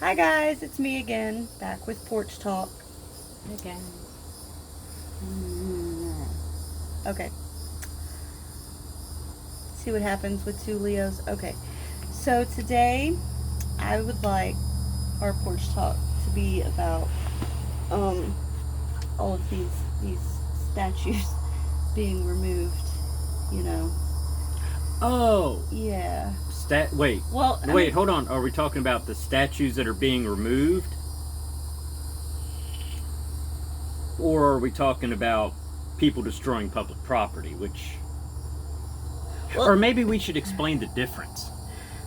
Hi guys, it's me again, back with Porch Talk. Again. Okay. See what happens with two Leos. Okay. So today, I would like our Porch Talk to be about all of these statues being removed. You know. Oh. Yeah. Wait. Well, Wait. Hold on. Are we talking about the statues that are being removed, or are we talking about people destroying public property? Or maybe we should explain the difference.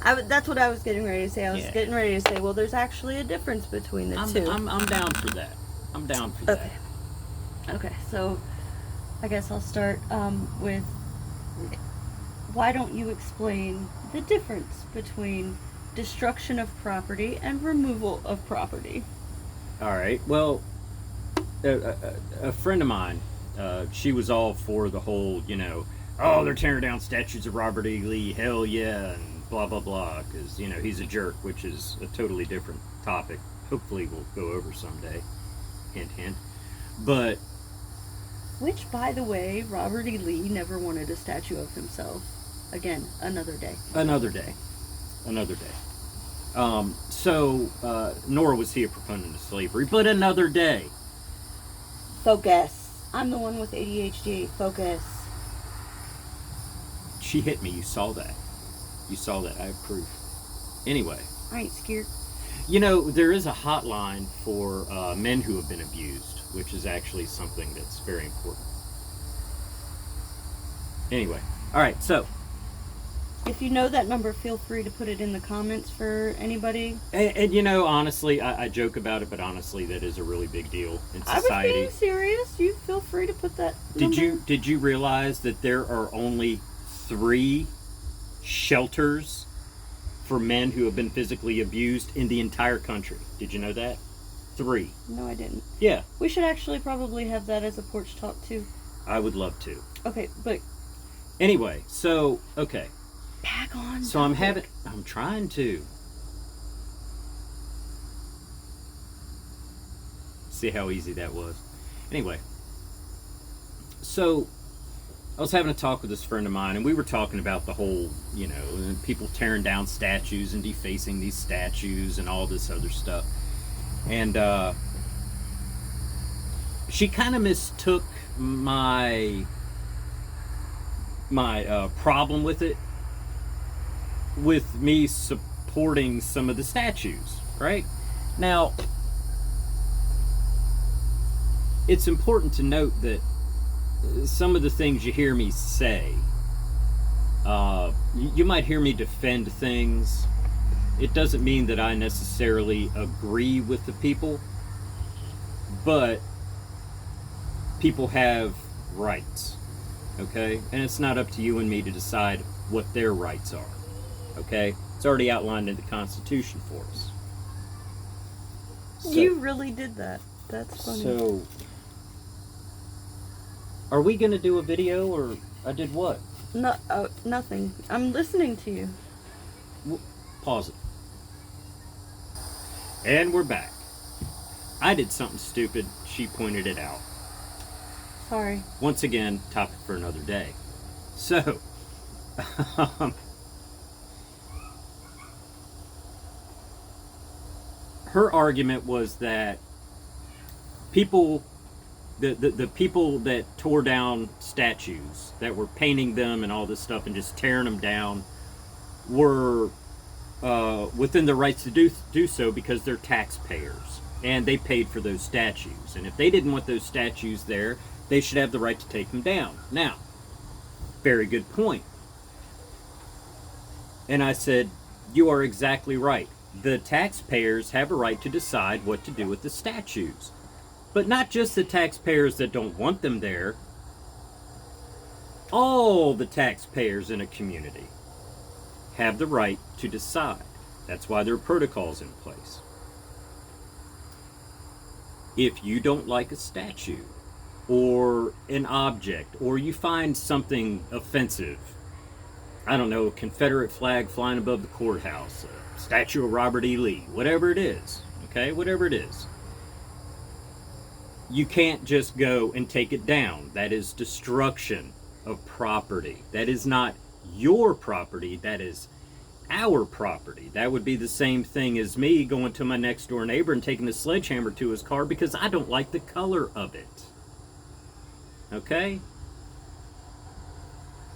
That's what I was getting ready to say. I was getting ready to say, well, there's actually a difference between the two. I'm down for that. I'm down for that. Okay. So, I guess I'll start with. Why don't you explain the difference between destruction of property and removal of property? All right. Well, a friend of mine, she was all for the whole, oh, they're tearing down statues of Robert E. Lee, hell yeah, and blah, blah, blah, because, he's a jerk, which is a totally different topic. Hopefully we'll go over someday. Hint, hint. But... Which, by the way, Robert E. Lee never wanted a statue of himself. Again, another day. Another day. Nor was he a proponent of slavery, but another day. Focus. I'm the one with ADHD. Focus. She hit me. You saw that. I have proof. Anyway. I ain't scared. There is a hotline for men who have been abused, which is actually something that's very important. Anyway. All right, so... If you know that number, feel free to put it in the comments for anybody. And honestly, I joke about it, but honestly, that is a really big deal in society. I was being serious. You feel free to put that number. Did you realize that there are only 3 shelters for men who have been physically abused in the entire country? Did you know that? 3. No, I didn't. Yeah. We should actually probably have that as a Porch Talk, too. I would love to. Okay, but... Anyway, so, okay. Back on. So I'm trying to. See how easy that was. Anyway. So, I was having a talk with this friend of mine, and we were talking about the whole, people tearing down statues and defacing these statues and all this other stuff. And, she kind of mistook my problem with it with me supporting some of the statues, right? Now, it's important to note that some of the things you hear me say, you might hear me defend things. It doesn't mean that I necessarily agree with the people, but people have rights, okay? And it's not up to you and me to decide what their rights are. Okay? It's already outlined in the Constitution for us. So, you really did that. That's funny. So, are we going to do a video, or I did what? No, nothing. I'm listening to you. Pause it. And we're back. I did something stupid. She pointed it out. Sorry. Once again, topic for another day. So, her argument was that the people that tore down statues, that were painting them and all this stuff and just tearing them down, were within their rights to do so because they're taxpayers and they paid for those statues. And if they didn't want those statues there, they should have the right to take them down. Now, very good point. And I said, you are exactly right. The taxpayers have a right to decide what to do with the statues. But not just the taxpayers that don't want them there. All the taxpayers in a community have the right to decide. That's why there are protocols in place. If you don't like a statue, or an object, or you find something offensive, I don't know, a Confederate flag flying above the courthouse, statue of Robert E. Lee, whatever it is, okay, whatever it is. You can't just go and take it down. That is destruction of property. That is not your property, that is our property. That would be the same thing as me going to my next door neighbor and taking a sledgehammer to his car because I don't like the color of it. Okay?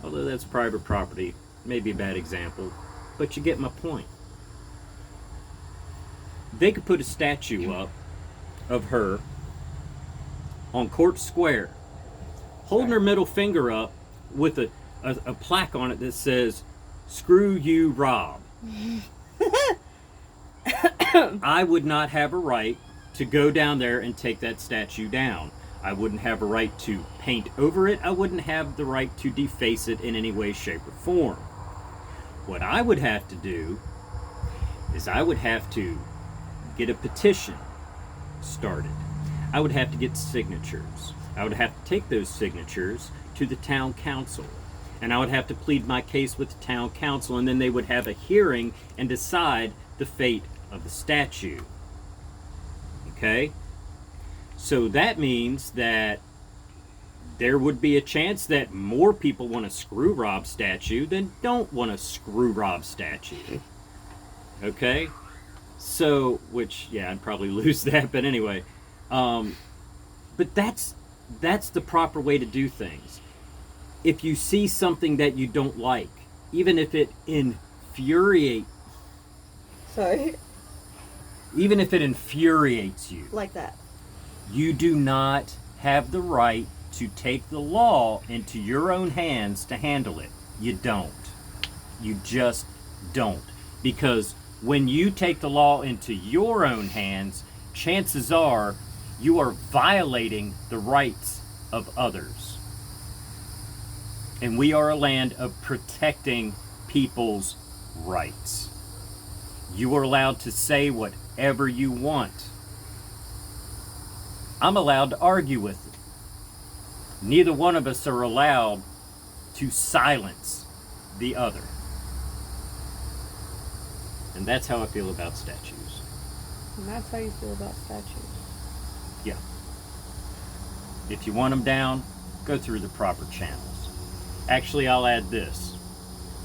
Although that's private property, maybe a bad example, but you get my point. They could put a statue up of her on Court Square, holding her middle finger up with a plaque on it that says, "Screw you, Rob." I would not have a right to go down there and take that statue down. I wouldn't have a right to paint over it. I wouldn't have the right to deface it in any way, shape, or form. What I would have to do is I would have to get a petition started. I would have to get signatures. I would have to take those signatures to the town council. And I would have to plead my case with the town council, and then they would have a hearing and decide the fate of the statue. Okay? So that means that there would be a chance that more people want a screw Rob statue than don't want a screw Rob statue. Okay? So, which, yeah, I'd probably lose that, but anyway. But that's the proper way to do things. If you see something that you don't like, even if it infuriates you, Like that. you do not have the right to take the law into your own hands to handle it. You don't. You just don't. Because when you take the law into your own hands, chances are you are violating the rights of others. And we are a land of protecting people's rights. You are allowed to say whatever you want. I'm allowed to argue with it. Neither one of us are allowed to silence the other. And that's how I feel about statues. And that's how you feel about statues. Yeah. If you want them down, go through the proper channels. Actually, I'll add this.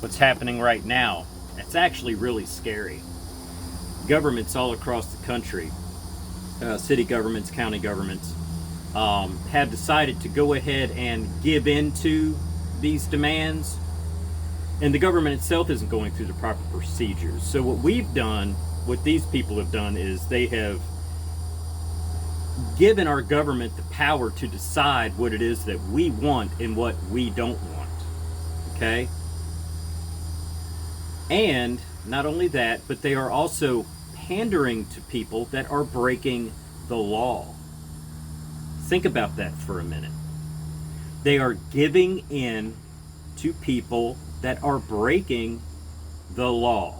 What's happening right now, it's actually really scary. Governments all across the country, city governments, county governments, have decided to go ahead and give in to these demands. And the government itself isn't going through the proper procedures. So what we've done, what these people have done, is they have given our government the power to decide what it is that we want and what we don't want. Okay? And not only that, but they are also pandering to people that are breaking the law. Think about that for a minute. They are giving in to people that are breaking the law.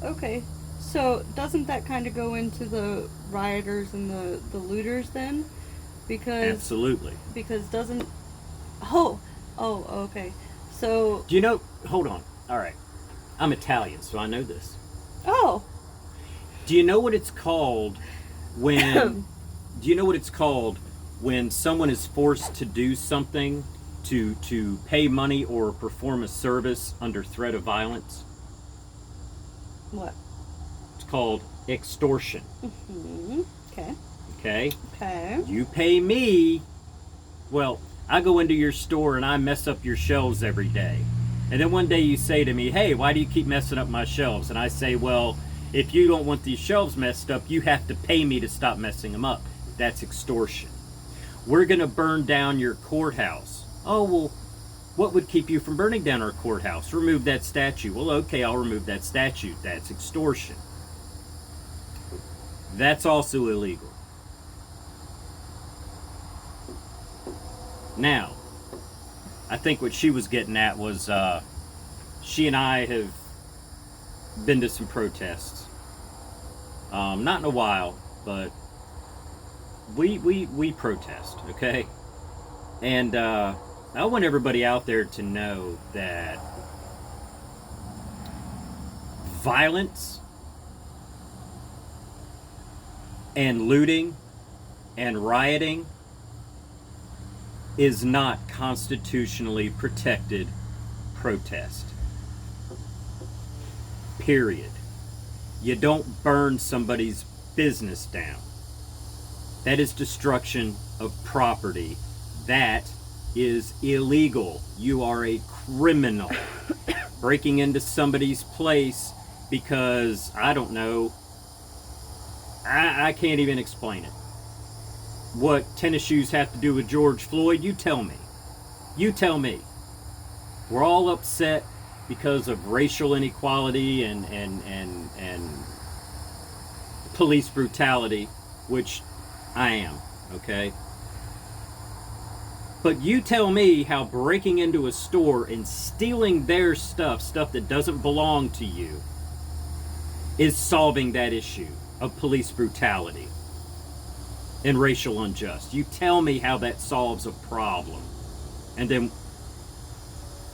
Okay, so doesn't that kind of go into the rioters and the looters then? Because Absolutely. Because doesn't okay. So Do you know, hold on. All right. I'm Italian, so I know this. Oh. Do you know what it's called when when someone is forced to do something to pay money or perform a service under threat of violence? What? It's called extortion. Mm-hmm. Okay. Okay? Okay. You pay me. Well, I go into your store and I mess up your shelves every day. And then one day you say to me, "Hey, why do you keep messing up my shelves?" And I say, "Well, if you don't want these shelves messed up, you have to pay me to stop messing them up." That's extortion. We're going to burn down your courthouse. Oh, well, what would keep you from burning down our courthouse? Remove that statue. Well, okay, I'll remove that statue. That's extortion. That's also illegal. Now, I think what she was getting at was she and I have been to some protests. Not in a while, but we protest, okay? And I want everybody out there to know that violence and looting and rioting is not constitutionally protected protest. Period. You don't burn somebody's business down. That is destruction of property. That is illegal. You are a criminal. Breaking into somebody's place because, I don't know, I can't even explain it. What tennis shoes have to do with George Floyd, you tell me. You tell me. We're all upset because of racial inequality and police brutality, which I am, okay? But you tell me how breaking into a store and stealing their stuff that doesn't belong to you, is solving that issue of police brutality and racial unjust. You tell me how that solves a problem. And then,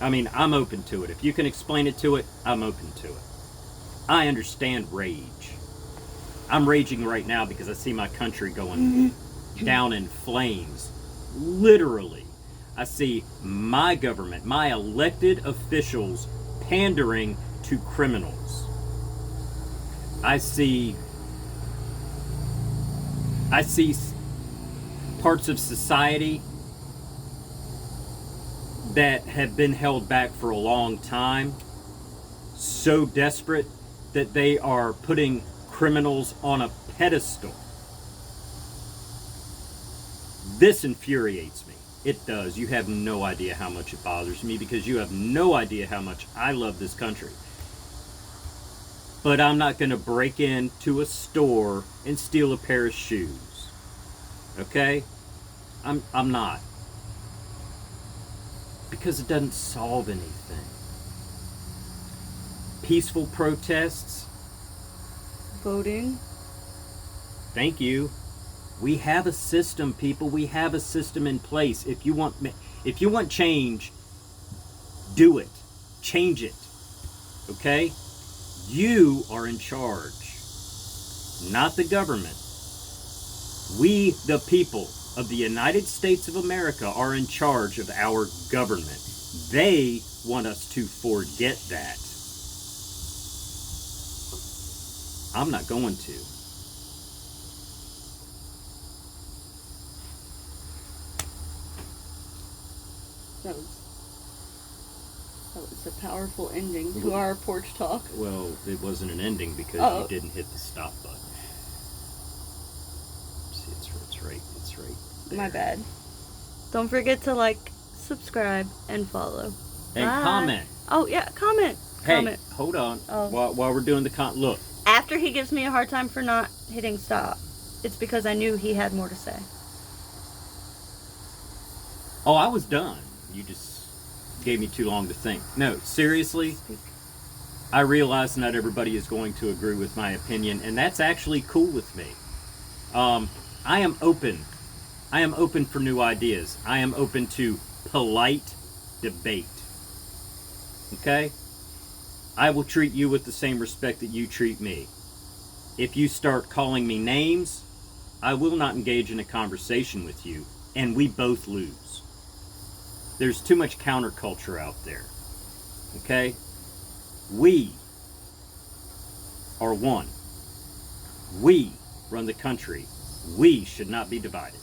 I mean, I'm open to it. If you can explain it to it, I'm open to it. I understand rage. I'm raging right now because I see my country going down in flames. Literally. I see my government, my elected officials pandering to criminals. I see parts of society that have been held back for a long time, so desperate that they are putting criminals on a pedestal. This infuriates me. It does. You have no idea how much it bothers me because you have no idea how much I love this country. But I'm not going to break into a store and steal a pair of shoes. Okay? I'm not. Because it doesn't solve anything. Peaceful protests. Voting. Thank you. We have a system, people. We have a system in place. If you want change, do it. Change it. Okay? You are in charge, not the government. We, the people of the United States of America, are in charge of our government. They want us to forget that. I'm not going to. That was a powerful ending to our porch talk. Well, it wasn't an ending because you didn't hit the stop button. See, it's right there. My bad. Don't forget to like, subscribe, and follow. And Bye. comment. Oh, yeah, comment. Hey, Comment. hold on. Oh. While we're doing the look. After he gives me a hard time for not hitting stop, it's because I knew he had more to say. Oh, I was done. You just gave me too long to think. No, seriously, I realize not everybody is going to agree with my opinion, and that's actually cool with me. I am open. I am open for new ideas. I am open to polite debate. Okay? I will treat you with the same respect that you treat me. If you start calling me names, I will not engage in a conversation with you, and we both lose. There's too much counterculture out there. Okay? We are one. We run the country. We should not be divided.